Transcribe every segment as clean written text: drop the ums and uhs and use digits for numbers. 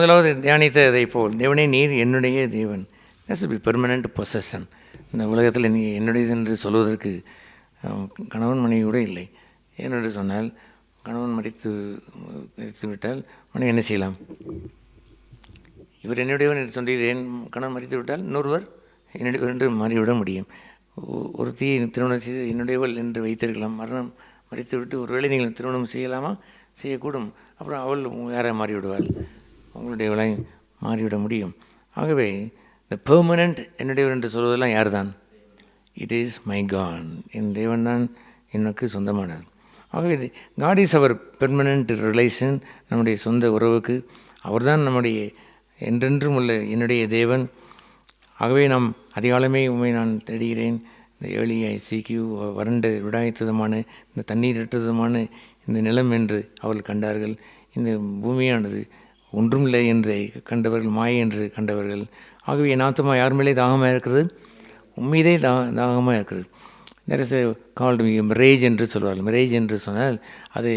முதலாவது தியானித்ததை போல் தேவனே நீர் என்னுடைய தேவன். That's be permanent possession. இந்த உலகத்தில் நீ என்னுடையது என்று சொல்வதற்கு கணவன் மனைவி கூட இல்லை. ஏனென்று சொன்னால் கணவன் மறித்து விட்டால் மனைவி என்ன செய்யலாம்? இவர் என்னுடையவன் என்று சொல்கிறேன். கணவன் மறித்து விட்டால் இன்னொருவர் என்னுடையவர் என்று மாறிவிட முடியும். ஒருத்தியை திருமணம் செய்து என்னுடையவள் என்று வைத்திருக்கலாம். மரணம் மறித்துவிட்டு ஒருவேளை நீங்கள் திருமணம் செய்யலாமா? செய்யக்கூடும். அப்புறம் அவள் யாராக மாறிவிடுவாள்? உங்களுடையவளை மாறிவிட முடியும். ஆகவே இந்த பெர்மனண்ட் என்னுடையவர் என்று சொல்வதெல்லாம் யார் தான்? It is my God. என் தேவன் தான் எனக்கு சொந்தமானவர். ஆகவே காட் இஸ் அவர் பெர்மனண்ட் ரிலேஷன். நம்முடைய சொந்த உறவுக்கு அவர்தான் நம்முடைய என்றென்றும் உள்ள என்னுடைய தேவன். ஆகவே நாம் அதிகாலமே உண்மை நான் தேடுகிறேன். இந்த ஏழியை சீக்கியூ வறண்ட விடாய்த்ததுமான இந்த தண்ணீரற்றதுமான இந்த நிலம் என்று அவர்கள் கண்டார்கள். இந்த பூமியானது ஒன்றுமில்லை என்று கண்டவர்கள், மாயை என்று கண்டவர்கள். ஆகவே என் ஆத்மா யார் மேலே தாகமாக இருக்கிறது? உண்மையிலே தாகமாக இருக்கிறது. there is a called mirage என்று சொல்வார்கள். மிரேஜ் என்று சொன்னால் அது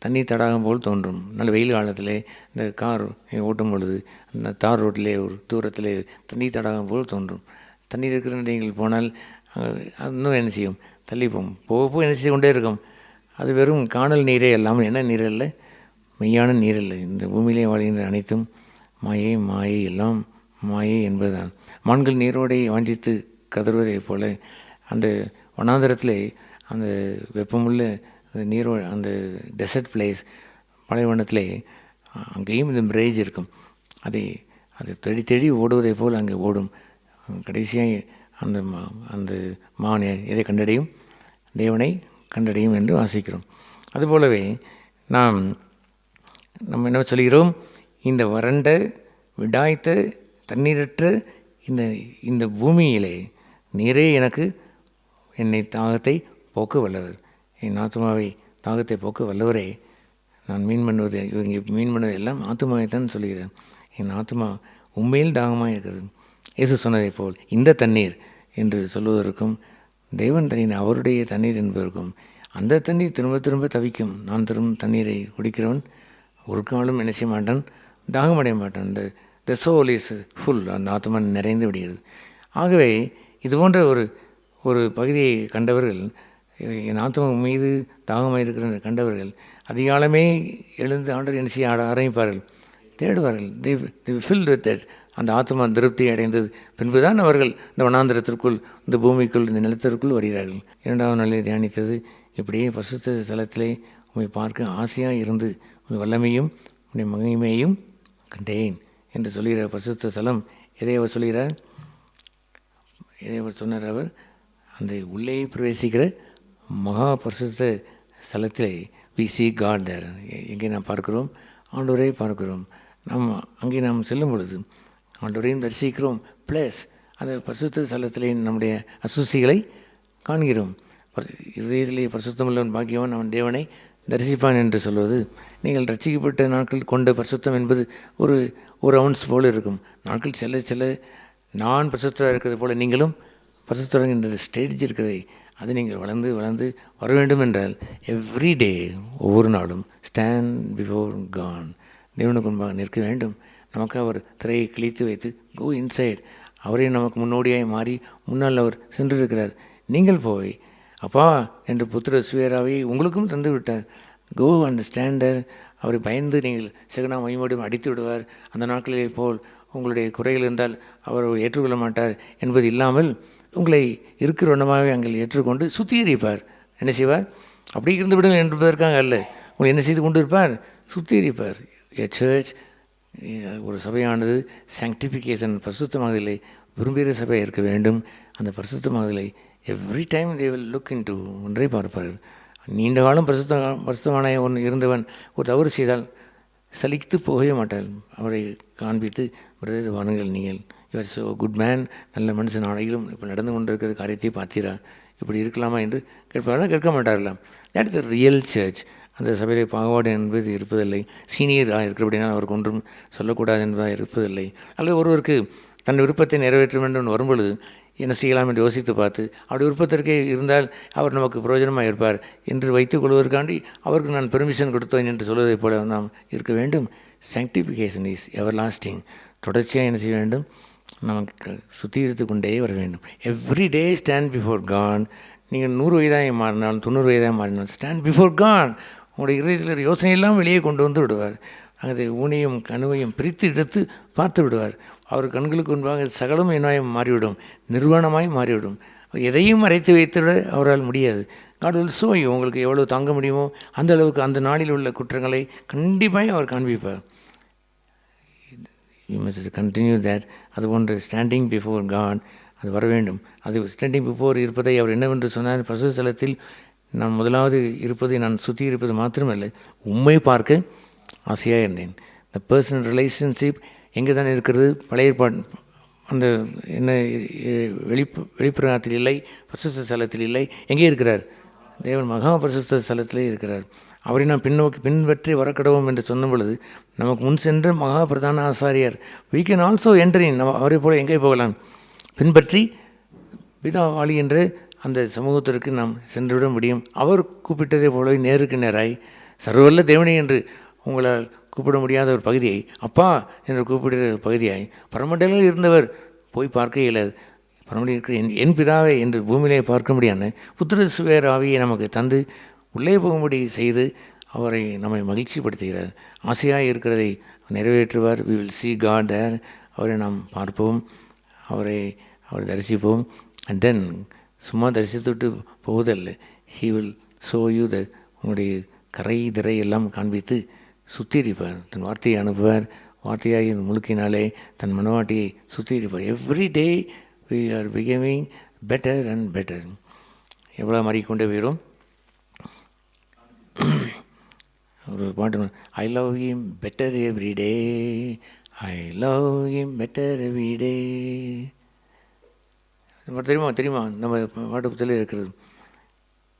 தண்ணீர் தடாகம் போல் தோன்றும். நல்ல வெயில் காலத்தில் இந்த கார் ஓட்டும் பொழுது அந்த தார் ரோட்டிலே ஒரு தூரத்தில் தண்ணீர் தடாகம் போல் தோன்றும். தண்ணீர் இருக்கிற நீங்கள் போனால் இன்னும் என்ன செய்யும்? தள்ளிப்போம். போக என்ன செய்து கொண்டே இருக்கும். அது வெறும் காணல் நீரே இல்லாமல் என்ன நீர் இல்லை? மெய்யான நீர் இல்லை. இந்த பூமியிலே வாழ்கின்ற அனைத்தும் மாயை, மாயை எல்லாம் மாயை என்பதுதான். மான்கள் நீரோடை வாஞ்சித்து கதறுவதைப் போல அந்த வனாந்தரத்திலே அந்த வெப்பமுள்ள அந்த நீரோ அந்த டெசர்ட் பிளேஸ் பாலைவனத்திலே அங்கேயும் இந்த மிரேஜ் இருக்கும். அது தேடி தேடி ஓடுவதை போல் அங்கே ஓடும். கடைசியாக அந்த மான் எதை கண்டடையும்? தேவனை கண்டடையும் என்று வாசிக்கிறோம். அதுபோலவே நம்ம என்ன சொல்கிறோம்? இந்த வறண்ட விடாய்த்த தண்ணீரற்ற இந்த பூமியிலே நீரே எனக்கு என்னை தாகத்தை போக்க வல்லவர். என் ஆத்மாவை தாகத்தை போக்க வல்லவரே. நான் மீன் பண்ணுவது இங்கே மீன் பண்ணுவது எல்லாம் ஆத்மாவை தான் சொல்கிறேன். என் ஆத்மா உண்மையில் தாகமாக இருக்கிறது. இயேசு சொன்னதை போல் இந்த தண்ணீர் என்று சொல்வதற்கும் தேவன் தண்ணீர் அவருடைய தண்ணீர் என்பதற்கும் அந்த தண்ணீர் திரும்ப திரும்ப தவிக்கும். நான் திரும்ப தண்ணீரை குடிக்கிறவன் ஒரு காலம் என்ன செய்ய மாட்டான்? தாகமடைய மாட்டான். The soul is full. அந்த ஆத்மா நிறைந்து விடுகிறது. ஆகவே இது போன்ற ஒரு பகுதியை கண்டவர்கள், என் ஆத்மா மீது தாகமாக இருக்கிற கண்டவர்கள் அதிகாலமே எழுந்து ஆண்டவர் என்ன செய்ய ஆரம்பிப்பார்கள்? தேடுவார்கள். they filled with that. அந்த ஆத்மா திருப்தி அடைந்தது பின்பு தான் அவர்கள் இந்த வனாந்திரத்திற்குள், இந்த பூமிக்குள், இந்த நிலத்திற்குள் வருகிறார்கள். இரண்டாவது நாளில் தியானித்தது இப்படியே பரிசுத்த ஸ்தலத்திலே உம்மை பார்க்க ஆசையாக இருந்து உங்கள் வல்லமையும் உடைய மகிமையையும் கண்டேன் என்று சொல்கிற பரிசுத்த ஸ்தலம் எதை அவர் சொல்கிறார்? எதை அவர் சொன்னார்? அவர் அந்த உள்ளே பிரவேசிக்கிற மகா பரிசுத்த ஸ்தலத்திலே we see God there. எங்கே நாம் பார்க்கிறோம்? ஆண்டவரை பார்க்கிறோம். அங்கே நாம் செல்லும் பொழுது ஆண்டவரையும் தரிசிக்கிறோம். ப்ளஸ் அந்த பரிசுத்த ஸ்தலத்திலே நம்முடைய அசுசிகளை காண்கிறோம். இதயத்திலே பரிசுத்தமுள்ளவன் பாக்கியவன் அவன் தேவனை தரிசிப்பான் என்று சொல்வது, நீங்கள் ரட்சிக்கப்பட்ட நாட்கள் கொண்ட பரிசுத்தம் என்பது ஒரு அவுன்ஸ் போல் இருக்கும். நாட்கள் செல்ல செல்ல நான் பரிசுத்தராக இருக்கிறது போல் நீங்களும் பரிசுத்தராக என்ற ஸ்டேஜ் இருக்கிறதை அது நீங்கள் வளர்ந்து வளர்ந்து வர வேண்டும் என்றால் எவ்ரி டே, ஒவ்வொரு நாளும் ஸ்டாண்ட் பிஃபோர் காட், தேவனுக்கு முன்பாக நிற்க வேண்டும். நமக்கு அவர் திரையை கிழித்து வைத்து கோ இன்சைட், அவரே நமக்கு முன்னோடியாய் மாறி முன்னால் அவர் சென்றிருக்கிறார். நீங்கள் போய் அப்பா என்று புத்திர சுயராவை உங்களுக்கும் தந்து விட்டார். Go and stand. அவரை பயந்து நீங்கள் செகனா மைமோடும் அடித்து விடுவார். அந்த நாட்களிலே போல் உங்களுடைய குறைகள் இருந்தால் அவர் ஏற்றுக்கொள்ள மாட்டார் என்பது இல்லாமல் உங்களை இருக்கிற ஒன்றமாகவே அங்கே ஏற்றுக்கொண்டு சுத்திகரிப்பார். என்ன செய்வார்? அப்படி இருந்து விடுங்கள் என்பதற்காக அல்ல, உங்களை என்ன செய்து கொண்டு இருப்பார்? சுத்திகரிப்பார். எ சர்ச், ஒரு சபையானது சாங்டிஃபிகேஷன், பரிசுத்தமாகலை விரும்புகிற சபையாக இருக்க வேண்டும். அந்த பரிசுத்தமாகலை every time they will look into ஒன்றை பார்ப்பார்கள். நீண்ட காலம் பரிசுத்தமான இருந்தவன் ஒரு தவறு செய்தால் சலித்து போகவே மாட்டார். அவரை காண்பித்து பிரதர் வாருங்கள், நீங்கள் யுவர் ஸோ குட் மேன், நல்ல மனுஷன், ஆடையிலும் இப்போ நடந்து கொண்டிருக்கிற காரியத்தை பார்த்தீரா, இப்படி இருக்கலாமா என்று கேட்பார்கள். கேட்க மாட்டார்களாம். That is the real church. அந்த சபையிலே பாகுபாடு என்பது இருப்பதில்லை. சீனியராக இருக்கிறபடினால் அவருக்கு ஒன்றும் சொல்லக்கூடாது என்பதாக இருப்பதில்லை. அல்லது ஒருவருக்கு தன் விருப்பத்தை நிறைவேற்ற வேண்டும் வரும்பொழுது என்ன செய்யலாம் என்று யோசித்து பார்த்து அப்படி விருப்பத்திற்கே இருந்தால் அவர் நமக்கு பிரயோஜனமாக இருப்பார் என்று வைத்துக் கொள்வதற்காண்டி அவருக்கு நான் பெர்மிஷன் கொடுத்தேன் என்று சொல்வதைப் போல நாம் இருக்க வேண்டும். Sanctification is everlasting. தொடர்ச்சியாக என்ன செய்ய வேண்டும்? நமக்கு சுத்திகரித்து கொண்டே வர வேண்டும். Every day stand before God. நீங்கள் 100 வயதாக மாறினாலும் 90 வயதாக மாறினாலும் ஸ்டாண்ட் பிஃபோர் காட். உங்களுடைய இதயத்தில் யோசனையெல்லாம் வெளியே கொண்டு வந்து விடுவார். அது ஊனையும் கனவையும் பிரித்து எடுத்து பார்த்து விடுவார். அவர் கண்களுக்கு முன்பாக சகலம் என்னாய் மாறிவிடும், நிர்வாணமாய் மாறிவிடும். எதையும் மறைத்து வைத்துவிட அவரால் முடியாது. God will show you. உங்களுக்கு எவ்வளோ தாங்க முடியுமோ அந்த அளவுக்கு அந்த நாளில் உள்ள குற்றங்களை கண்டிப்பாக அவர் காண்பிப்பார். You must continue that. அது போன்ற ஸ்டாண்டிங் பிஃபோர் காட் அது வர வேண்டும். அது ஸ்டாண்டிங் பிஃபோர் இருப்பதை அவர் என்னவென்று சொன்னார்? பரிசுத்த ஸ்தலத்தில் நான் முதலாவது இருப்பதை நான் சுற்றி இருப்பது மாத்திரமல்ல, உம்மை பார்க்க ஆசையாக இருந்தேன். இந்த பர்சனல் ரிலேஷன்ஷிப் எங்கே தான் இருக்கிறது? பழைய ஏற்பாடு அந்த என்ன வெளிப்பிரகாரத்தில் இல்லை, பரிசுத்த ஸ்தலத்தில் இல்லை. எங்கே இருக்கிறார்? தேவன் மகா பரிசுத்த ஸ்தலத்திலே இருக்கிறார். அவரை நாம் பின்பற்றி வரக்கடவோம் என்று சொன்ன பொழுது நமக்கு முன் சென்ற மகா பிரதான ஆசாரியர் we can also enter in. நம்ம அவரை போல எங்கே போகலாம்? பின்பற்றி பிதாவாளி என்று அந்த சமூகத்திற்கு நாம் சென்றுவிட முடியும். அவர் கூப்பிட்டதை போல நேருக்கு நேராய் சர்வல்ல தேவனே என்று உங்களால் கூப்பிட முடியாத ஒரு பகுதியை அப்பா என்று கூப்பிடுகிற ஒரு பகுதியாய் பரமண்டலில் இருந்தவர் போய் பார்க்க இயலாது. பரமண்டலில் இருக்கிற என் பிதாவை என்று பூமியிலே பார்க்க முடியாது. புத்திர சுவேர் ஆவியை நமக்கு தந்து உள்ளே போகும்படி செய்து அவரை நம்மை மகிழ்ச்சிப்படுத்துகிறார். ஆசையாக இருக்கிறதை நிறைவேற்றுவார். we will see God there. அவரை நாம் பார்ப்போம், அவரை தரிசிப்போம். அண்ட் தென் சும்மா தரிசித்துவிட்டு போவதல்ல, he will show you the உங்களுடைய கரை திரை எல்லாம் காண்பித்து சுத்திகரிப்பார். தன் வார்த்தையை அனுப்புவார். வார்த்தையாகி முழுக்கினாலே தன் மனவாட்டியை சுத்திகரிப்பார். Every day we are becoming better and better. எவ்வளோ மாறிக்கொண்டே போயிடும். ஒரு பாட்டு, I love him better every day, I love him better every day. தெரியுமா நம்ம பாட்டு புத்தகத்தில் இருக்கிறது.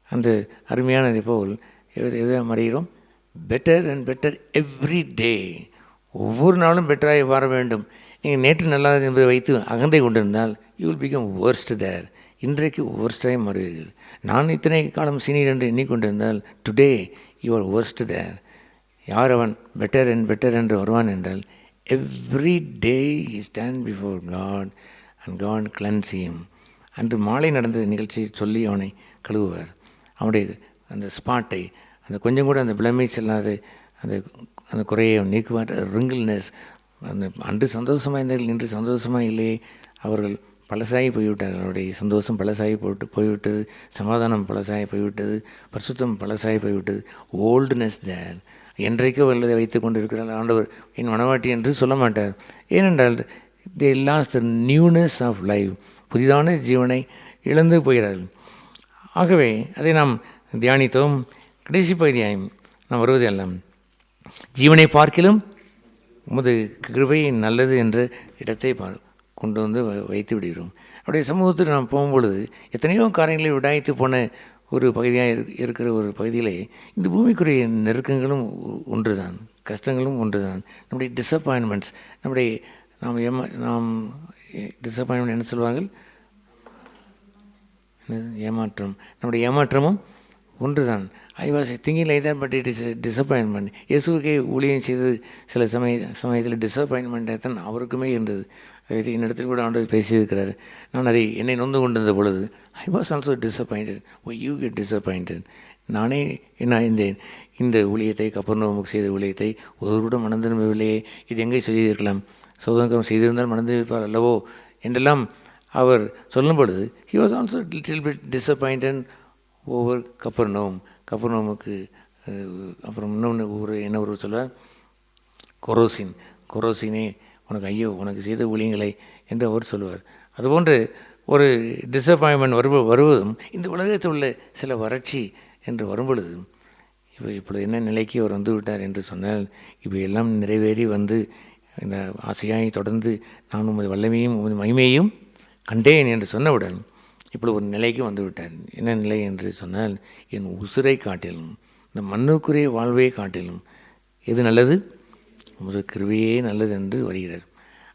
அந்த அருமையானதை போல் எதை மறைகிறோம்? Better and better every day. ஒவ்வொரு நாளும் பெட்டராக வர வேண்டும். நீங்கள் நேற்று நல்லா என்பதை வைத்து அகந்தை கொண்டிருந்தால் you will become worst there. இன்றைக்கு worst-ஆக மாறுவீர்கள். நான் இத்தனை காலம் சீனியர் என்று எண்ணிக்கொண்டிருந்தால் today you are worst there. யார் அவன் பெட்டர் அண்ட் பெட்டர் என்று வருவான் என்றால் every day he stand before God and God cleanse him. அன்று மாலை நடந்த நிகழ்ச்சியை சொல்லி அவனை கழுவுவார். அவனுடைய அந்த ஸ்பாட்டை, அந்த கொஞ்சம் கூட அந்த பிளமேஜ் இல்லாத அந்த குறையை நீக்குவார். ரிங்கிள்னஸ், அந்த அன்று சந்தோஷமாக இருந்தார்கள், இன்று சந்தோஷமாக இல்லையே. அவர்கள் பழசாகி போய்விட்டார்கள். அவருடைய சந்தோஷம் பழசாகி போய்விட்டது, சமாதானம் பழசாகி போய்விட்டது, பரிசுத்தம் பழசாகி போய்விட்டது. ஓல்டுனஸ் தேர். என்றைக்கோ வெள்ளதை வைத்து கொண்டு இருக்கிறார். ஆண்டவர் என் மனவாட்டி என்று சொல்ல மாட்டார். ஏனென்றால் they lost the newness of life. புதிதான ஜீவனை இழந்து போகிறார்கள். ஆகவே அதை நாம் தியானித்தோம். கடைசி பகுதியாயும் நாம் வருவதெல்லாம் ஜீவனை பார்க்கிலும் உமது கிருபை நல்லது என்ற இடத்தை கொண்டு வந்து வைத்து விடுகிறோம். அப்படியே சமூகத்தில் நாம் போகும்பொழுது எத்தனையோ காரியங்களை விடாய்த்து போன ஒரு பகுதியாக இருக்கிற ஒரு பகுதியிலே இந்த பூமிக்குரிய நெருக்கங்களும் ஒன்று தான், கஷ்டங்களும் ஒன்று தான். நம்முடைய டிஸப்பாயின்மெண்ட்ஸ், நாம் டிஸப்பாயின்மெண்ட் என்ன சொல்வார்கள்? ஏமாற்றம். நம்முடைய ஏமாற்றமும் ஒன்று தான். I was thinking like that, but it is disappointment. இயேசுக்கே ஊழியம் செய்தது சில சமயத்தில் டிஸப்பாயின்மெண்ட்டாக தான் அவருக்குமே இருந்தது. என்னிடத்தில் கூட ஆண்டவர் பேசியிருக்கிறார். நான் அதை என்னை நொந்து கொண்டிருந்த பொழுது I was also disappointed. Why you get disappointed? நானே என்ன இந்த ஊழியத்தை, கப்பர்நகூமுக்கு செய்த ஊழியத்தை ஒருவருடன் மனம் திரும்பவில்லையே, இது எங்கே செய்திருக்கலாம், சோதனம் செய்திருந்தால் மனம் திரும்பிப்பார் அல்லவோ என்றெல்லாம் அவர் சொல்லும் பொழுது he was also little bit disappointed over கப்பர்நகூமுக்கு. அப்புறம் இன்னொன்று என்ன ஒரு சொல்வார், கொரோசினே உனக்கு ஐயோ உனக்கு செய்த ஊழியங்களை என்று அவர் சொல்லுவார். அதுபோன்று ஒரு டிஸப்பாயின்மெண்ட் வருவதும் இந்த உலகத்தில் உள்ள சில வறட்சி என்று வரும்பொழுது இப்பொழுது என்ன நிலைக்கு அவர் வந்து விட்டார் என்று சொன்னால், இவையெல்லாம் நிறைவேறி வந்து இந்த ஆசையாய் தொடர்ந்து நான் உமது வல்லமையும் உமது மகிமையையும் கண்டேன் என்று சொன்னவுடன் இப்பொழுது ஒரு நிலைக்கு வந்து விட்டார். என்ன நிலை என்று சொன்னால், என் உசுரை காட்டிலும் இந்த மண்ணுக்குரிய வாழ்வை காட்டிலும் எது நல்லது? உமது கிருபையே நல்லது என்று வருகிறார்.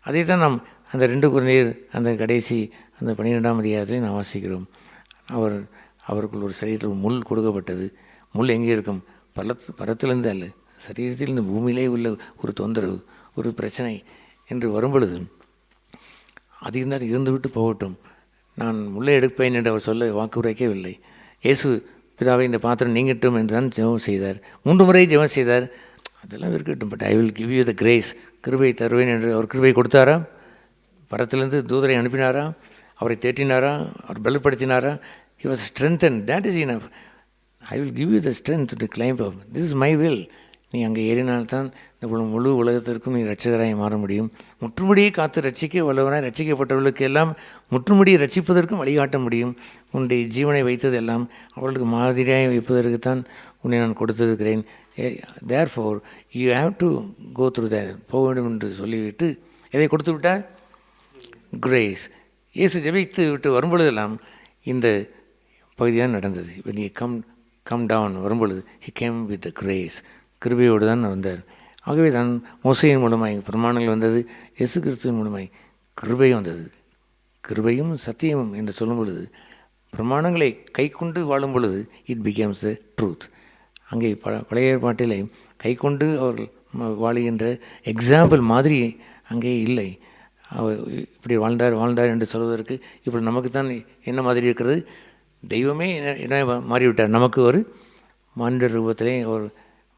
அதை தான் நாம் அந்த 2 கொரிந்தியர் அந்த கடைசி அந்த 12ஆம் அதிகாரத்தில் நாம் வாசிக்கிறோம். அவருக்குள் ஒரு சரீரத்தில் முள் கொடுக்கப்பட்டது. முள் எங்கே இருக்கும்? பரத்திலிருந்து அல்ல, சரீரத்தில் இந்த பூமியிலே உள்ள ஒரு தொந்தரவு, ஒரு பிரச்சனை என்று வரும்பொழுது அது இருந்தால் இருந்துவிட்டு போகட்டும், நான் முள்ளை எடுப்பேன் என்று அவர் சொல்ல வாக்கு உரைக்கவில்லை. இயேசு பிதாவை இந்த பாத்திரம் நீங்கட்டும் என்று தான் ஜெபம் செய்தார். 3 முறை ஜெபம் செய்தார். அதெல்லாம் இருக்கட்டும், but I will give you the grace, கிருபை தருவேன் என்று அவர் கிருபை கொடுத்தாரா? பரத்திலிருந்து தூதரை அனுப்பினாரா? அவரை தேற்றினாரா? அவர் பலப்படுத்தினாரா? He was strengthened. That is enough. I will give you the strength to climb up. This is my will. நீ அங்கே ஏறினால்தான் இந்த முழு உலகத்திற்கும் நீ ரட்சகராய் மாற முடியும். முற்றுமுடியை காத்து ரட்சிக்க வல்லவராய் ரட்சிக்கப்பட்டவர்களுக்கு எல்லாம் முற்றுமுடியை ரட்சிப்பதற்கும் வழிகாட்ட முடியும். உன்னுடைய ஜீவனை வைத்ததெல்லாம் அவர்களுக்கு மாதிரியாய் வைப்பதற்குத்தான் உன்னை நான் கொடுத்திருக்கிறேன். Therefore you have to go through that. போக வேண்டும் என்று சொல்லிவிட்டு எதை கொடுத்து விட்டார்? கிரேஸ். இயேசு ஜெபித்து விட்டு வரும்பொழுதெல்லாம் இந்த பகுதியாக நடந்தது. when he come down வரும்பொழுது he came with the grace. கிருபையோடு தான் வந்தார். ஆகவே தான் மோசையின் மூலமாய் பிரமாணங்கள் வந்தது, இயேசு கிறிஸ்துவின் மூலமாய் கிருபை வந்தது. கிருபையும் சத்தியமும் என்று சொல்லும் பொழுது, பிரமாணங்களை கை கொண்டு வாழும் பொழுது இட் பிகேம்ஸ் த ட்ரூத். அங்கே பழைய ஏற்பாட்டிலே கை கொண்டு அவர்கள் வாழுகின்ற எக்ஸாம்பிள் மாதிரி அங்கே இல்லை. இப்படி வாழ்ந்தார் என்று சொல்வதற்கு இப்படி நமக்கு தான் என்ன மாதிரி இருக்கிறது? தெய்வமே என்ன மாறிவிட்டார், நமக்கு ஒரு மானிட ரூபத்திலே ஒரு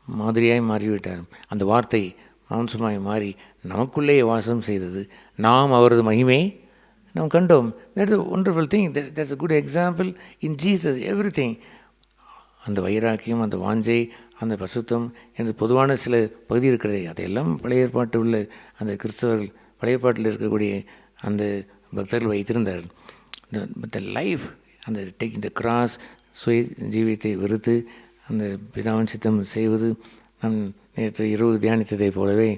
மாதிரியாய் மாறிவிட்டார். அந்த வார்த்தை மாம்சமாய் மாறி நமக்குள்ளே வாசம் செய்தது. நாம் அவரது மகிமையை நாம் கண்டோம். That's a wonderful thing. That's a good example in Jesus. Everything. அந்த வைராக்கியம், அந்த வாஞ்சை, அந்த பசுத்தம் என்று பொதுவான சில பகுதி இருக்கிறதே, அதையெல்லாம் பழைய ஏற்பாட்டு உள்ள அந்த கிறிஸ்தவர்கள், பழைய ஏற்பாட்டில் இருக்கக்கூடிய அந்த பக்தர்கள் வைத்திருந்தார்கள். த லைஃப், அந்த டேக்கிங் த கிராஸ், சுய ஜீவியத்தை வெறுத்து அந்த பிதாவின் சித்தம் செய்வது, நான் நேற்று இரவு தியானித்ததை போலவே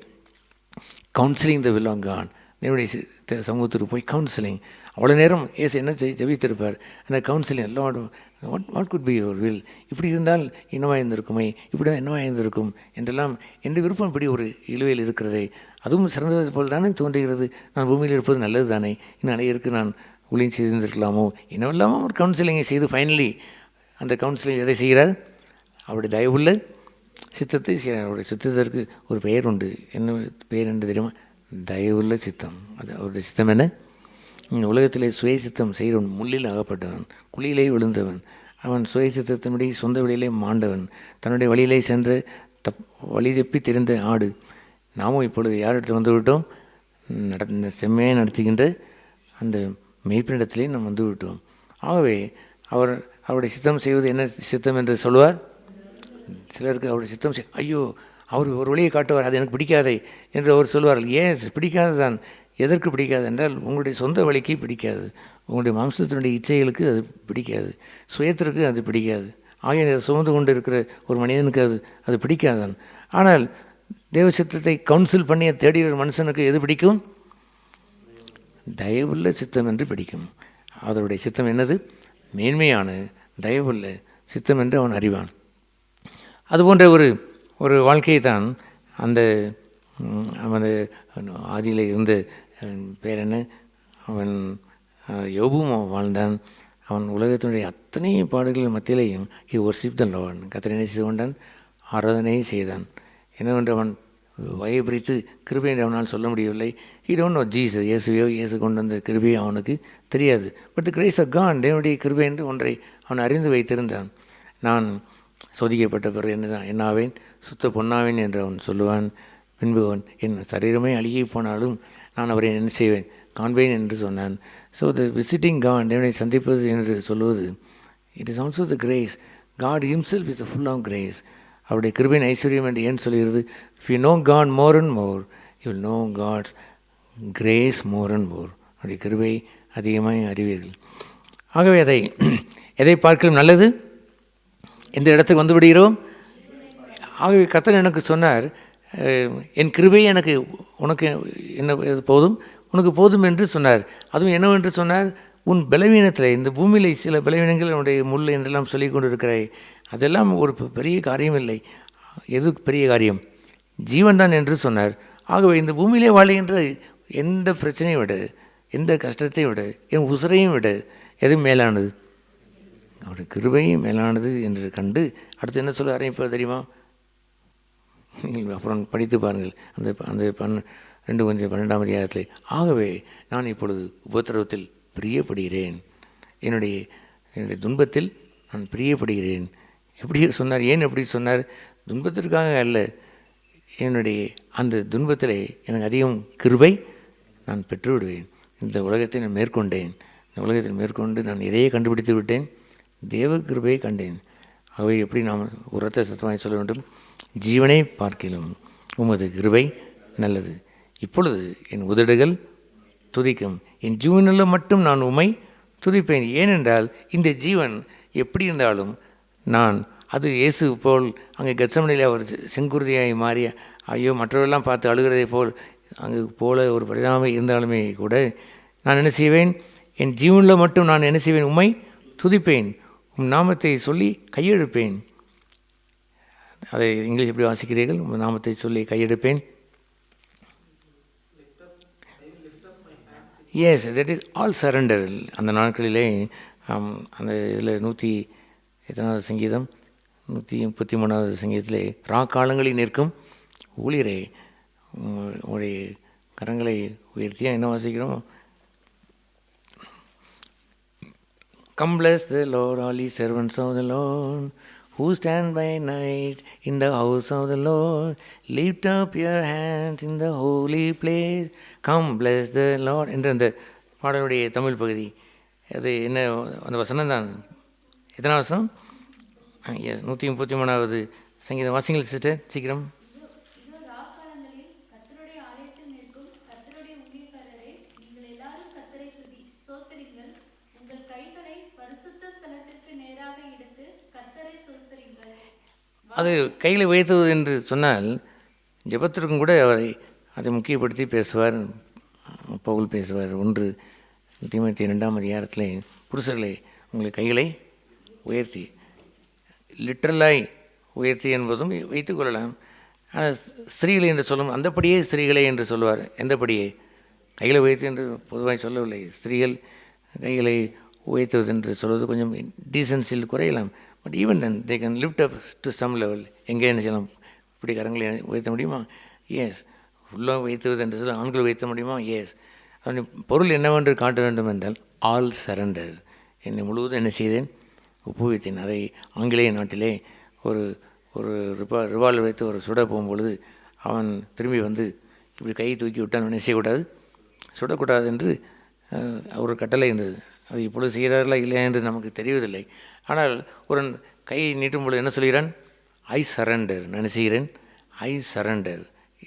counselling the will of God. என்னுடைய சமூகத்திற்கு போய் கவுன்சிலிங். அவ்வளோ நேரம் ஏசு என்ன ஜெபித்திருப்பார், அந்த counselling. Lord, what could be your will, இப்படி இருந்தால் என்னவாக இருந்திருக்குமே, இப்படி தான் என்னவாக இருந்திருக்கும் என்றெல்லாம் என்று விருப்பம் இப்படி ஒரு இழுவையில் இருக்கிறதே, அதுவும் சிறந்தது போல் தானே தோன்றுகிறது. நான் பூமியில் இருப்பது நல்லது தானே, இன்னும் அனைவருக்கு நான் ஊழியம் செய்திருந்திருக்கலாமோ, என்னவெல்லாமோ ஒரு கவுன்சிலிங்கை செய்து ஃபைனலி அந்த கவுன்சிலிங் எதை செய்கிறார்? அவருடைய தயவுள்ள சித்தத்தை செய்கிறார். அவருடைய சித்தத்திற்கு ஒரு பெயர் உண்டு. என்ன பெயர் என்று தெரியுமா? தயவுள்ள சித்தம். அது அவருடைய சித்தம் என்ன? உலகத்திலே சுய சித்தம் செய்கிறவன் முள்ளில் அகப்பட்டவன், குழியிலே விழுந்தவன், அவன் சுய சித்தத்தினுடைய சொந்த வழியிலே மாண்டவன், தன்னுடைய வழியிலே சென்று வழி தப்பி தெரிந்த ஆடு. நாமும் இப்பொழுது யாரிடத்தில் வந்து விட்டோம்? செம்மையாக நடத்துகின்ற அந்த மெய்ப்பினிடத்திலே நாம் வந்து விட்டோம். ஆகவே அவருடைய சித்தம் செய்வது என்ன சித்தம் என்று சொல்வார். சிலருக்கு அவருடைய சித்தம் ஐயோ, அவர் ஒரு வழியை காட்டுவார், அது எனக்கு பிடிக்காதே என்று அவர் சொல்வார்கள். ஏன் பிடிக்காது தான்? எதற்கு பிடிக்காது என்றால் உங்களுடைய சொந்த வழிக்கு பிடிக்காது, உங்களுடைய மாம்சத்தினுடைய இச்சைகளுக்கு அது பிடிக்காது, சுயத்திற்கு அது பிடிக்காது. ஆகிய அதை சுமந்து கொண்டு இருக்கிற ஒரு மனிதனுக்கு அது பிடிக்காதான். ஆனால் தேவ சித்தத்தை கவுன்சில் பண்ணி தேடுகிற மனுஷனுக்கு எது பிடிக்கும்? தயவுள்ள சித்தம் என்று பிடிக்கும். அவருடைய சித்தம் என்னது? மேன்மையான தயவுள்ள சித்தம் என்று அவன் அறிவான். அதுபோன்ற ஒரு வாழ்க்கையை தான் அந்த அவன் ஆதியில் இருந்த பேர் என்ன, அவன் யோபும் வாழ்ந்தான். அவன் உலகத்தினுடைய அத்தனை பாடுகள் மத்தியிலேயும் ஹி வொர்ஷிப் த லார்ட், கர்த்தரை நேசித்து கொண்டான், ஆராதனை செய்தான். என்னவென்று அவன் வகை பிரித்து கிருபை என்று அவனால் சொல்ல முடியவில்லை. ஹி டோன்ட் நோ ஜீசஸ், இயேசு கொண்டு வந்த கிருபையை அவனுக்கு தெரியாது. But the grace of God, தேவனுடைய கிருபை என்று ஒன்றை அவன் அறிந்து வைத்திருந்தான். நான் சோதிக்கப்பட்ட பிறகு என்னாவேன்? சுத்த பொன்னாவேன் என்று அவன் சொல்லுவான். பின்பு அவன் என் சரீரமே அழுகி போனாலும் நான் அவரை என்ன செய்வேன்? காண்பேன் என்று சொன்னான். ஸோ த விசிட்டிங் காட், தேவனை சந்திப்பது என்று சொல்லுவது, it is also the grace. God himself is the full of grace. அவருடைய கிருபையின் ஐஸ்வர்யம் என்று ஏன் சொல்கிறது? If you know God more and more, you will know God's grace more and more. அவருடைய கிருபை அதிகமாக அறிவீர்கள். ஆகவே எதை பார்க்கலாம் நல்லது? எந்த இடத்துக்கு வந்து விடுகிறோம்? ஆகவே கர்த்தர் எனக்கு சொன்னார், என் கிருபை எனக்கு உனக்கு என்ன போதும், உனக்கு போதும் என்று சொன்னார். அதுவும் என்னவென்று சொன்னார்? உன் பலவீனத்தில், இந்த பூமியில் சில பலவீனங்கள் உன்னுடைய முள் என்றெல்லாம் சொல்லி கொண்டு இருக்கிறாய், அதெல்லாம் ஒரு பெரிய காரியம் இல்லை. எது பெரிய காரியம்? ஜீவன் தான் என்று சொன்னார். ஆகவே இந்த பூமியிலே வாழுகின்ற எந்த பிரச்சனையை விட, எந்த கஷ்டத்தை விட, என் உசுரையும் விட எது மேலானது? அவருடைய கிருபையும் மேலானது என்று கண்டு அடுத்து என்ன சொல்ல ஆரம்பிப்பது தெரியுமா? நீங்கள் அப்புறம் படித்து பாருங்கள் அந்த அந்த 2 அதிகாரத்தில். ஆகவே நான் இப்பொழுது உபத்திரவத்தில் பிரியப்படுகிறேன், என்னுடைய துன்பத்தில் நான் பிரியப்படுகிறேன். எப்படி சொன்னார்? ஏன் எப்படி சொன்னார்? துன்பத்திற்காக அல்ல, என்னுடைய அந்த துன்பத்திலே எனக்கு அதிகம் கிருபை நான் பெற்றுவிடுவேன். இந்த உலகத்தை நான் மேற்கொண்டேன், இந்த உலகத்தில் மேற்கொண்டு நான் எதையே கண்டுபிடித்து விட்டேன், தேவ கிருபையை கண்டேன். ஆகவே எப்படி நாம் உரத்த சத்தமாய் சொல்ல வேண்டும்? ஜீவனை பார்க்கிலும் உமது கிருபை நல்லது. இப்பொழுது என் உதடுகள் துதிக்கும், என் ஜீவனில் மட்டும் நான் உம்மை துதிப்பேன். ஏனென்றால் இந்த ஜீவன் எப்படி இருந்தாலும் நான் அது இயேசு போல் அங்கே கெத்சமனிலே அவர் செங்குருதியாய் மாறி ஐயோ மற்றவரெல்லாம் பார்த்து அழுகிறதை போல் அங்கு போல ஒரு பரிதாபம் இருந்தாலுமே கூட நான் என்ன செய்வேன்? என் ஜீவனில் மட்டும் நான் என்ன செய்வேன்? உம்மை துதிப்பேன், உம் நாமத்தை சொல்லி கையெடுப்பேன். அதை இங்கிலீஷ் எப்படி வாசிக்கிறீர்கள்? உம் நாமத்தை சொல்லி கையெடுப்பேன். Yes, that is all surrender. அந்த நாட்களிலே அந்த இதில் 100 சங்கீதம் 133 சங்கீதத்திலே ராக்காலங்களில் நிற்கும் ஊழியரே உங்களுடைய கரங்களை உயர்த்தியா என்ன வாசிக்கிறோம்? Come bless the Lord, all ye servants of the Lord, who stand by night in the house of the Lord. Lift up your hands in the holy place. Come bless the Lord என்ற அந்த பாடலுடைய தமிழ் பகுதி. அது என்ன? அந்த வசனம் தான். எத்தனை வசனம்? 133 சங்கீதம் வாசிங்கள் சிஸ்டர், சீக்கிரம். அது கையில் உயர்த்துவது என்று சொன்னால் ஜெபத்திற்கும் கூட அதை முக்கியப்படுத்தி பேசுவார் பவுல் பேசுவார். 1 தீமோத்தேயு 2 அதிகாரத்திலே புருஷர்களே உங்களை கைகளை உயர்த்தி, லிட்ரலாய் உயர்த்தி என்பதும் வைத்துக்கொள்ளலாம். ஆனால் ஸ்திரீகளை என்று சொல்லும் அந்தப்படியே ஸ்திரீகளை என்று சொல்லுவார். எந்தப்படியே? கைகளை உயர்த்தி என்று பொதுவாக சொல்லவில்லை. ஸ்திரீகள் கைகளை உயர்த்துவது என்று சொல்வது கொஞ்சம் டீசன்சியில் குறையலாம். But even then they can lift up to some level. எங்கே என்ன செய்யலாம்? இப்படி கரங்களை உயர்த்த முடியுமா? எஸ். ஃபுல்லாக உயர்த்துவது என்று சொல்ல ஆண்கள் உயர்த்த முடியுமா? எஸ். அதனுடைய பொருள் என்னவென்று காட்ட வேண்டும் என்றால் ஆல் சரண்டர். என்னை முழுவதும் என்ன செய்தேன்? ஒப்புவித்தேன். அதை ஆங்கிலேய நாட்டிலே ஒரு ஒரு ரிவால்வர் வைத்து ஒரு சுட போகும்பொழுது அவன் திரும்பி வந்து இப்படி கையை தூக்கி விட்டான். என்ன செய்யக்கூடாது? சுடக்கூடாது என்று ஒரு கட்டளை இருந்தது. அது இப்பொழுது செய்கிறார்களா இல்லையா என்று நமக்கு தெரியவதில்லை. ஆனால் ஒரு கையை நீட்டும் பொழுது என்ன சொல்கிறான்? ஐ சரண்டர். நான் செய்கிறேன், ஐ சரண்டர்,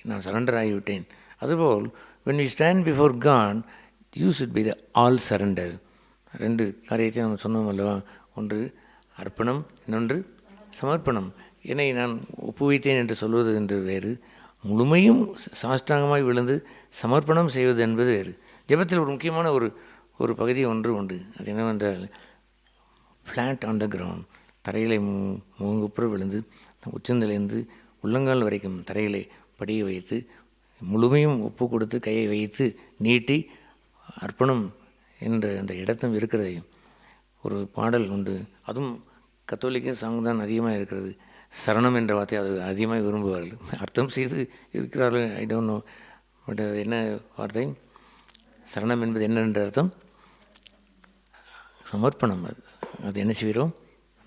நான் சரண்டர் ஆகிவிட்டேன். அதுபோல் when we stand before God, you should be the all surrender. 2 காரியத்தை நம்ம சொன்னோம் அல்லவா? ஒன்று அர்ப்பணம், இன்னொன்று சமர்ப்பணம். என்னை நான் ஒப்புவித்தேன் என்று சொல்வது என்று வேறு, முழுமையும் சாஷ்டாங்கமாய் விழுந்து சமர்ப்பணம் செய்வது என்பது வேறு. ஜெபத்தில் ஒரு முக்கியமான ஒரு பகுதி ஒன்று உண்டு. அது என்னவென்றால் ஃப்ளாட் ஆன் த கிரவுண்ட், தரையிலே முகங்குப்புற விழுந்து உச்சந்திலிருந்து உள்ளங்கால் வரைக்கும் தரையிலே படியை வைத்து முழுமையும் ஒப்பு கொடுத்து கையை வைத்து நீட்டி அர்ப்பணம் என்ற அந்த இடத்தும் இருக்கிறது. ஒரு பாடல் உண்டு, அதுவும் கத்தோலிக்க சாங் தான் அதிகமாக இருக்கிறது. சரணம் என்ற வார்த்தை அது அதிகமாக விரும்புவார்கள். அர்த்தம் செய்து இருக்கிறார்கள், ஐ டோன்ட் நோ. பட் அது என்ன வார்த்தை? சரணம் என்பது என்னென்ற அர்த்தம்? சமர்ப்பணம். அது என்ன செய்கிறோம்?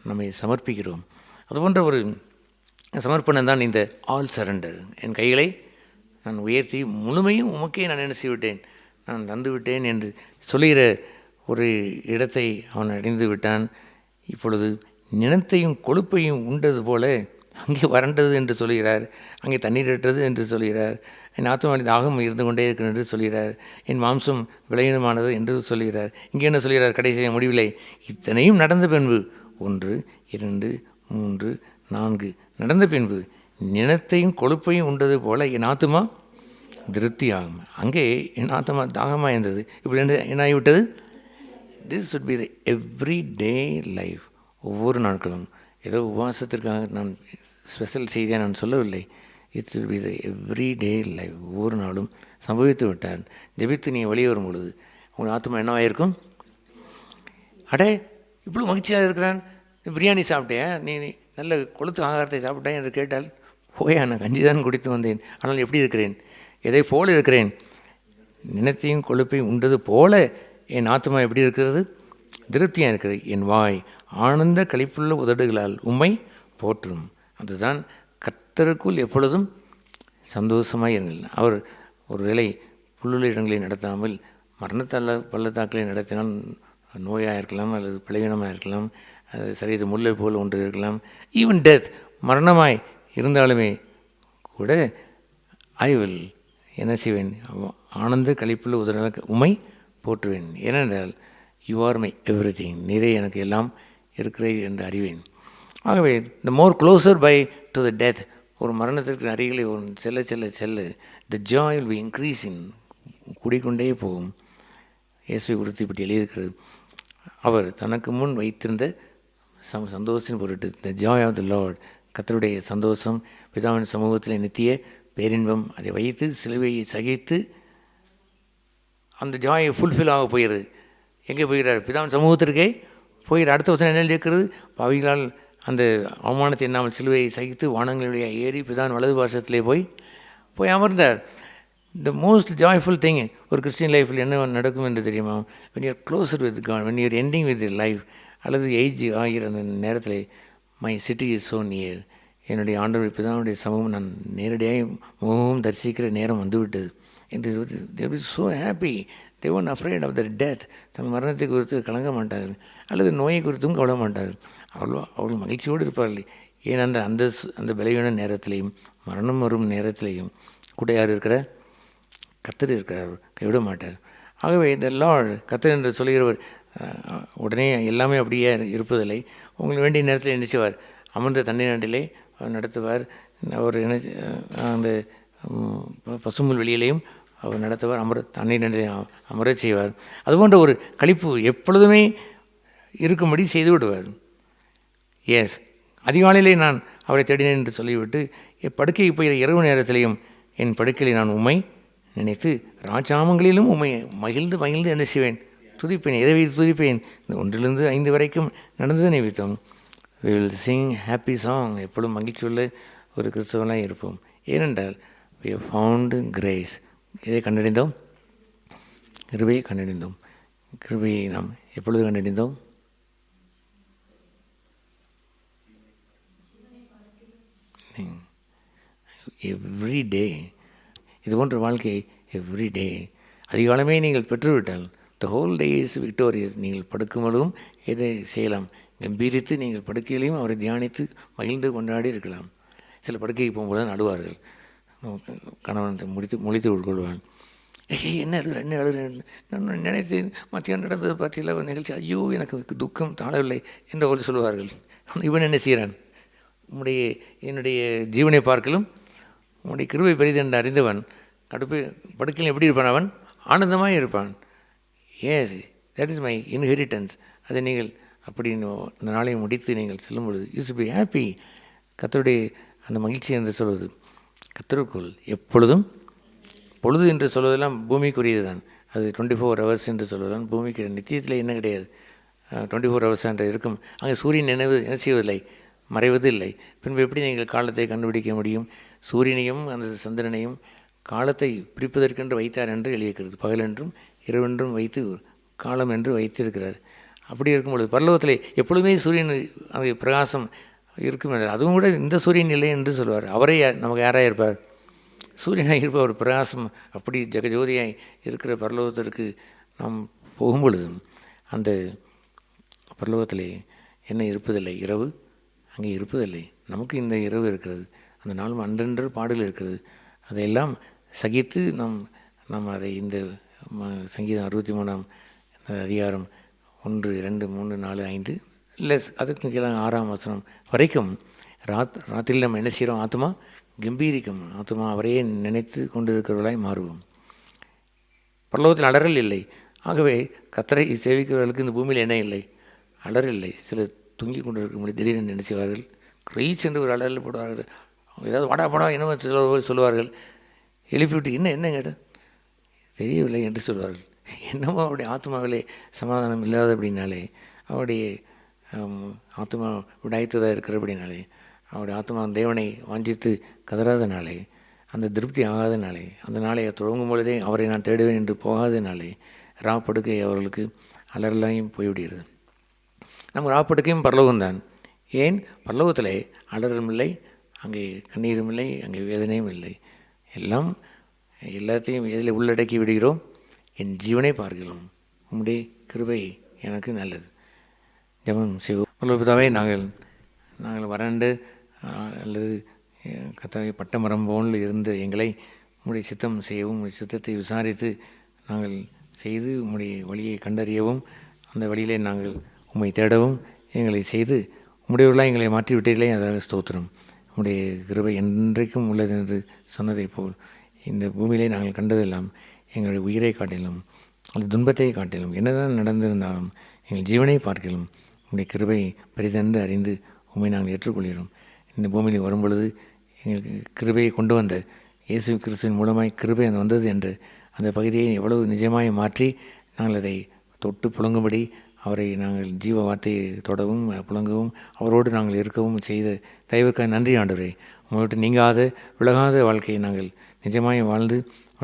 நம்மை சமர்ப்பிக்கிறோம். அதுபோன்ற ஒரு சமர்ப்பணம் தான் இந்த ஆல் சரண்டர். என் கைகளை நான் உயர்த்தி முழுமையும் உமக்கே நான் என்ன செய்விட்டேன், நான் தந்து விட்டேன் என்று சொல்லுகிற ஒரு இடத்தை அவன் அடைந்து விட்டான். இப்பொழுது நினத்தையும் கொழுப்பையும் உண்டது போல அங்கே வறண்டது என்று சொல்கிறார், அங்கே தண்ணீரற்றது என்று சொல்கிறார். என் ஆத்மாவின் தாகம் இருந்து கொண்டே இருக்கிறது என்று சொல்கிறார். என் மாம்சம் விளையினமானது என்று சொல்கிறார். இங்கே என்ன சொல்கிறார்? கடைசி முடிவில்லை, இத்தனையும் நடந்த பின்பு 1 2 3 4 நடந்த பின்பு நினத்தையும் கொழுப்பையும் உண்டது போல என் ஆத்மா திருப்தி ஆகும். அங்கே என் ஆத்மா தாகமாக இருந்தது. இப்படி என்ன ஆகிவிட்டது? This should be the every day life. ஒவ்வொரு நாட்களும் ஏதோ உபவாசத்திற்காக நான் ஸ்பெஷல் செய்தியாக நான் சொல்லவில்லை. It's will be the every day life. ஒவ்வொரு நாளும் சம்பவித்து விட்டார். ஜெபித்து நீ வெளியே வரும் பொழுது உங்கள் ஆத்மா என்னவாயிருக்கும்? அடே இவ்வளோ மகிழ்ச்சியாக இருக்கிறான், நீ பிரியாணி சாப்பிட்டேன், நீ நல்ல கொளுத்து ஆகாரத்தை சாப்பிட்டேன் என்று கேட்டால் போயா, நான் கஞ்சி தான் குடித்து வந்தேன், ஆனால் எப்படி இருக்கிறேன்? எதை போல இருக்கிறேன்? நினத்தையும் கொழுப்பையும் உண்டது போல என் ஆத்மா எப்படி இருக்கிறது? திருப்தியாக இருக்கிறது. என் வாய் ஆனந்த களிப்புள்ள உதடுகளால் உம்மை போற்றும். அதுதான் கர்த்தருக்குள் எப்பொழுதும் சந்தோஷமாக இருங்கள். அவர் ஒருவேளை புல்லுள்ள இடங்களை நடத்தாமல் மரணத்தால் பள்ளத்தாக்களை நடத்தினால் நோயாக இருக்கலாம், அல்லது பலவீனமாக இருக்கலாம், அது சரீர முல்லை போல் ஒன்று இருக்கலாம், ஈவன் டெத், மரணமாய் இருந்தாலுமே கூட ஐ வில் என்ன செய்வேன்? ஆனந்த களிப்புள்ள உதவியாக உமை போற்றுவேன். ஏனென்றால் you are my everything, நிறைய எனக்கு எல்லாம் இருக்கிறது என்று அறிவேன். ஆகவே the more closer by to the death, ஒரு மரணத்திற்கு அருகிலே ஒரு செல்ல செல்ல செல்ல the joy will be increasing, கூடிக்கொண்டே போகும். இயேசுவை குறித்து இப்படி எழுதியிருக்கிறது. அவர் தனக்கு முன் வைத்திருந்த சந்தோஷத்தின் பொருட்டு, the joy of the Lord, கர்த்தருடைய சந்தோஷம், பிதாவின் சமூகத்தில் நித்திய பேரின்பம், அதை வைத்து சிலுவையை சகித்து அந்த ஜாயை ஃபுல்ஃபில் ஆக போகிறது. எங்கே போகிறார்? பிதாவின் சமூகத்திற்கே போகிறார். அடுத்த வசனம் என்ன இருக்கிறது? பாவிகளால் அந்த அவமானத்தை எண்ணாமல் சிலுவையை சகித்து வானங்களுடைய ஏறி பிதாவின் வலது பாசத்திலே போய் அமர்ந்தார். த மோஸ்ட் ஜாய்ஃபுல் திங் ஒரு கிறிஸ்டியன் லைஃப்பில் என்ன நடக்கும் என்று தெரியுமா? When you're closer with God, when you're ending with life, அல்லது ஏஜ் ஆகிற அந்த நேரத்தில் my city is so near, என்னுடைய ஆண்டவர் பிதாவுடைய சமூகம் நான் நேரடியாக முகமும் தரிசிக்கிற நேரம் வந்துவிட்டது என்று they were so happy, they weren't afraid of their death. தங்கள் மரணத்தை குறித்து கலங்க மாட்டார்கள், அல்லது நோயை குறித்தும் கவலை மாட்டார்கள். அவர்கள் மகிழ்ச்சியோடு இருப்பார்கள். ஏனென்றால் அந்த பலவீன நேரத்திலையும் மரணம் வரும் நேரத்திலையும் கூட யார் இருக்கிறார்? கர்த்தர் இருக்கிறார், கைவிட மாட்டார். ஆகவே இந்த லார்ட், கர்த்தர் என்று சொல்கிறவர் உடனே எல்லாமே அப்படியே இருப்பதில்லை. உங்களுக்கு வேண்டிய நேரத்தில் என்ன செய்வார்? அமர்ந்த தண்ணி நாட்டிலே அவர் நடத்துவார். அவர் என்ன அந்த பசும்புல் வெளியிலையும் அவர் நடத்துவார். தண்ணீர் நிலை அமர செய்வார். அதுபோன்ற ஒரு களிப்பு எப்பொழுதுமே இருக்கும்படி செய்து விடுவார். எஸ், அதிகாலையிலே நான் அவரை தேடினேன் என்று சொல்லிவிட்டு என் படுக்கைக்கு போகிற இரவு நேரத்திலையும் என் படுக்கையில் நான் உம்மை நினைத்து ராஜாமங்களிலும் உம்மை மகிழ்ந்து மகிழ்ந்து என்ன செய்வேன்? துதிப்பேன். எதை வைத்து துதிப்பேன்? இந்த 1 to 5 வரைக்கும் நடந்தது நிமித்தம் we will sing happy song. எப்பொழுதும் மகிழ்ச்சி உள்ள ஒரு கிறிஸ்தவனாக இருப்போம். ஏனென்றால் we have found grace. எதை கண்டடைந்தோம்? கிருபையை கண்டடைந்தோம். கிருபையை நாம் எப்பொழுது கண்டடைந்தோம்? Every day. இது போன்ற வாழ்க்கை எவ்ரி டே. அதிகாலமே நீங்கள் பெற்றுவிட்டால் the whole day is victorious. நீங்கள் படுக்கும்போதும் எதை செய்யலாம்? கம்பீரித்து நீங்கள் படுக்கையிலையும் அவரை தியானித்து மகிழ்ந்து கொண்டாடி இருக்கலாம். சில படுக்கைக்கு போகும்போது அழுவார்கள். கணவன் முழித்து உட்கொள்வான். என்ன அழுகிறேன் நான் நினைத்தேன், மத்தியானம் நடந்தது பார்த்தீங்களா ஒரு நிகழ்ச்சி, ஐயோ எனக்கு துக்கம் தாழவில்லை என்று அவர் சொல்லுவார்கள். இவன் என்ன செய்கிறான்? என்னுடைய ஜீவனை பார்க்கலும் உன்னுடைய கிருபை பெரிது என்று அறிந்தவன் படுக்கையில் எப்படி இருப்பான்? அவன் ஆனந்தமாக இருப்பான். Yes, that is my inheritance. அதை நீங்கள் அப்படி இந்த நாளை முடித்து நீங்கள் செல்லும் பொழுது யூ ஷுட் பி ஹாப்பி. கர்த்தருடைய அந்த மகிழ்ச்சி என்று சொல்வது, கர்த்தருக்குள் எப்பொழுதும், பொழுது என்று சொல்வதெல்லாம் பூமிக்குரியது தான். அது 24 hours என்று சொல்வதுதான் பூமிக்கு. நித்தியத்தில் என்ன கிடையாது, 24 hours என்று இருக்கும். அங்கே சூரியன் என்ன செய்வதில்லை, மறைவது இல்லை. பின்பு எப்படி நீங்கள் காலத்தை கண்டுபிடிக்க முடியும்? சூரியனையும் அந்த சந்திரனையும் காலத்தை பிரிப்பதற்கென்று வைத்தார் என்று எழுதியிருக்கிறது. பகலென்றும் இரவென்றும் வைத்து காலம் என்று வைத்திருக்கிறார். அப்படி இருக்கும்பொழுது பரலோகத்திலே எப்பொழுதுமே சூரியன் அந்த பிரகாசம் இருக்கும் என்றார். அதுவும் கூட இந்த சூரியன் இல்லை என்று சொல்வார். அவரே நமக்கு யாராக இருப்பார்? சூரியனாக இருப்பவர். பிரகாசம் அப்படி ஜெகஜோதியாய் இருக்கிற பரலோகத்திற்கு நாம் போகும்பொழுதும் அந்த பரலோகத்திலே என்ன இருப்பதில்லை? இரவு அங்கே இருப்பதில்லை. நமக்கு இந்த இரவு இருக்கிறது. அந்த நாளும் அன்றென்று பாடல் இருக்கிறது. அதையெல்லாம் சகித்து நாம் அதை இந்த சங்கீதம் 63ஆம் அதிகாரம் 1, 2, 3, 4, 5 இல்லை அதுக்கு கீழே 6ஆம் வசனம் வரைக்கும் ராத்திரியில் நம்ம என்ன செய்கிறோம்? ஆத்மா கம்பீரிக்கும். ஆத்மா அவரையே நினைத்து கொண்டிருக்கிறவர்களாய் மாறுவோம். பரலோகத்தில் அலறல் இல்லை. ஆகவே கர்த்தரை சேவிக்கிறவர்களுக்கு இந்த பூமியில் என்ன இல்லை? அலறல் இல்லை. சில தூங்கி கொண்டு இருக்கும்போது திடீரென்று என்ன செய்வார்கள்? ரீச் என்று ஒரு அலறல் போடுவார்கள். ஏதாவது வாடா படா என்னமோ சொல்லுவார்கள். எழுப்பிவிட்டு என்ன கேட்டால் தெரியவில்லை என்று சொல்வார்கள். என்னமோ அவருடைய ஆத்மாவிலே சமாதானம் இல்லாத அப்படின்னாலே, அவருடைய ஆத்மா விடாய்த்ததாக இருக்கிற அப்படின்னாலே அவருடைய ஆத்மா தேவனை வாஞ்சித்து கதறாதனாலே, அந்த திருப்தி ஆகாதனாலே, அந்த நாளை தொடங்கும் பொழுதே அவரை நான் தேடுவேன் என்று போகாதனாலே ராப்படுக்கை அவர்களுக்கு அலறலாயும் போய்விடுகிறது. நம்ம ராப்படுக்கையும் பரலோகம்தான். ஏன்? பரலோகத்திலே அலறலும் இல்லை, அங்கே கண்ணீரும் இல்லை, அங்கே வேதனையும் இல்லை. எல்லாத்தையும் எதில் உள்ளடக்கி விடுகிறோம்? என் ஜீவனை பார்க்கிறோம், உம்முடைய கிருபை எனக்கு நல்லது. ஜெபம் செய்வோம். பிதாவே, நாங்கள் வறண்டு அல்லது கத்தாவை பட்ட மரம் போல் இருந்து எங்களை உம்முடைய சித்தம் செய்யவும், உம்முடைய சித்தத்தை விசாரித்து நாங்கள் செய்து உம்முடைய வழியை கண்டறியவும், அந்த வழியிலே நாங்கள் உம்மை தேடவும் எங்களை செய்து உம்முடையவர்களாக எங்களை மாற்றிவிட்டீர்களே, அதற்கு ஸ்தோத்திரம். உம்முடைய கிருபை என்றைக்கும் உள்ளது என்று சொன்னதை போல் இந்த பூமியிலே நாங்கள் கண்டதெல்லாம் எங்களுடைய உயிரை காட்டிலும் அந்த துன்பத்தை காட்டிலும் என்னதான் நடந்திருந்தாலும் எங்கள் ஜீவனை பார்க்கலாம் உம்முடைய கிருபை பெரிதென்று அறிந்து உம்மை நாங்கள் ஏற்றுக்கொள்கிறோம். இந்த பூமியில் வரும்பொழுது எங்களுக்கு கிருபையை கொண்டு வந்த இயேசு கிறிஸ்துவின் மூலமாய் கிருபை வந்தது என்று அந்த பகுதியை எவ்வளவு நிஜமாய் மாற்றி நாங்கள் அதை தொட்டு புழங்கும்படி அவரை நாங்கள் ஜீவ வார்த்தையை தொடவும் புழங்கவும் அவரோடு நாங்கள் இருக்கவும் செய்த தயவுக்காக நன்றி ஆண்டவரே. உங்களோட்டு நீங்காத விலகாத வாழ்க்கையை நாங்கள் நிஜமாய் வாழ்ந்து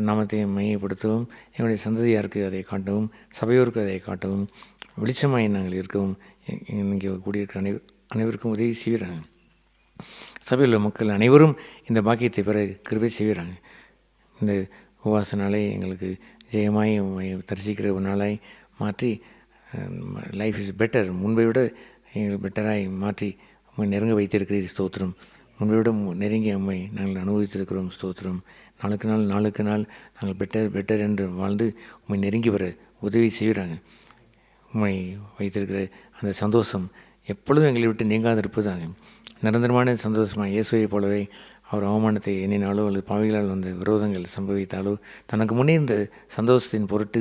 நாமத்தை மையப்படுத்தவும், எங்களுடைய சந்ததியாருக்கு அதை காட்டவும், சபையோருக்கு அதை காட்டவும், வெளிச்சமாய் நாங்கள் இருக்கவும் இங்கே கூடியிருக்கிற அனைவருக்கும் உதவி செய்கிறாங்க. சபையில் உள்ள மக்கள் அனைவரும் இந்த பாக்கியத்தை பெற கிருபை செய்கிறாங்க. இந்த உபவாச நாளை எங்களுக்கு ஜெயமாய் தரிசிக்கிற ஒரு நாளாய் மாற்றி லைஃப் இஸ் பெட்டர், முன்பை விட எங்களுக்கு பெட்டராய் மாற்றி உண்மை நெருங்க வைத்திருக்கிறீர் ஸ்தோத்திரம். முன்பை விட நெருங்கி அம்மை நாங்கள் அனுபவித்திருக்கிறோம் ஸ்தோத்திரம். நாளுக்கு நாள் நாங்கள் பெட்டர் என்று வாழ்ந்து உண்மை நெருங்கி வர உதவி செய்கிறாங்க. உண்மை வைத்திருக்கிற அந்த சந்தோஷம் எப்பொழுதும் எங்களை விட்டு நீங்காது இருப்பதாங்க. நிரந்தரமான சந்தோஷமாக இயேசுவை போலவே அவர் அவமானத்தை எண்ணினாலோ அல்லது பாவிகளால் வந்த விரோதங்கள் சம்பவித்தாலோ தனக்கு முன்னே இருந்த சந்தோஷத்தின் பொருட்டு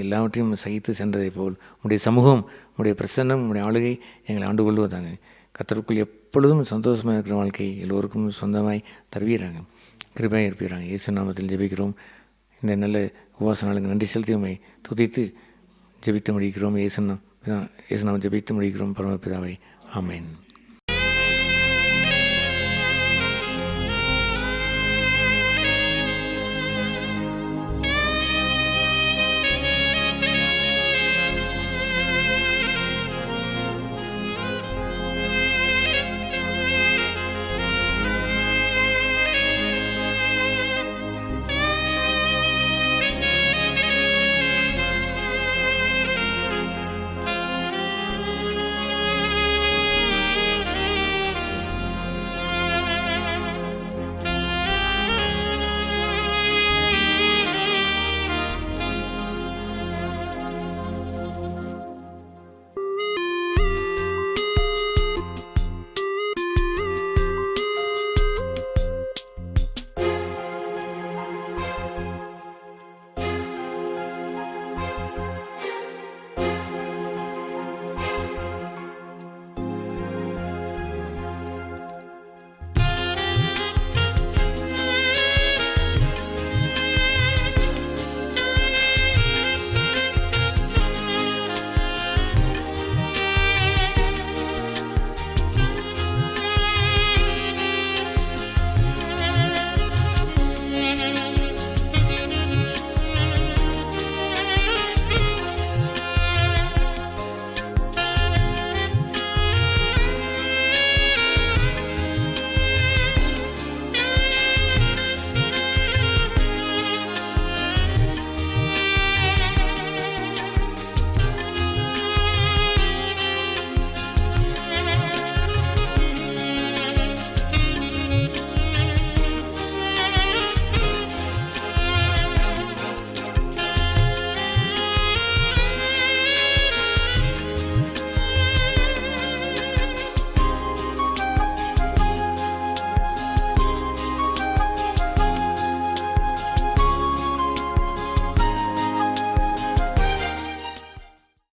எல்லாவற்றையும் சகித்து சென்றதை போல் உடைய சமூகம், உடைய பிரசன்னம், உடைய ஆளுகை எங்களை ஆண்டு கொள்வதாங்க. கர்த்தருக்குள் எப்பொழுதும் சந்தோஷமாக இருக்கிற வாழ்க்கை எல்லோருக்கும் சொந்தமாய் தருவீராங்க, கிருபையாக இருப்பீராங்க. இயேசு நாமத்தில் ஜெபிக்கிறோம். இந்த நல்ல உபவாச நாளுக்கு நன்றி செலுத்தி உம்மை துதித்து ஜெபித்து முடிக்கிறோம். இயேசு நாமம் ஜெபித்து முடிக்கிறோம் பரமபிதாவை. ஆமென்.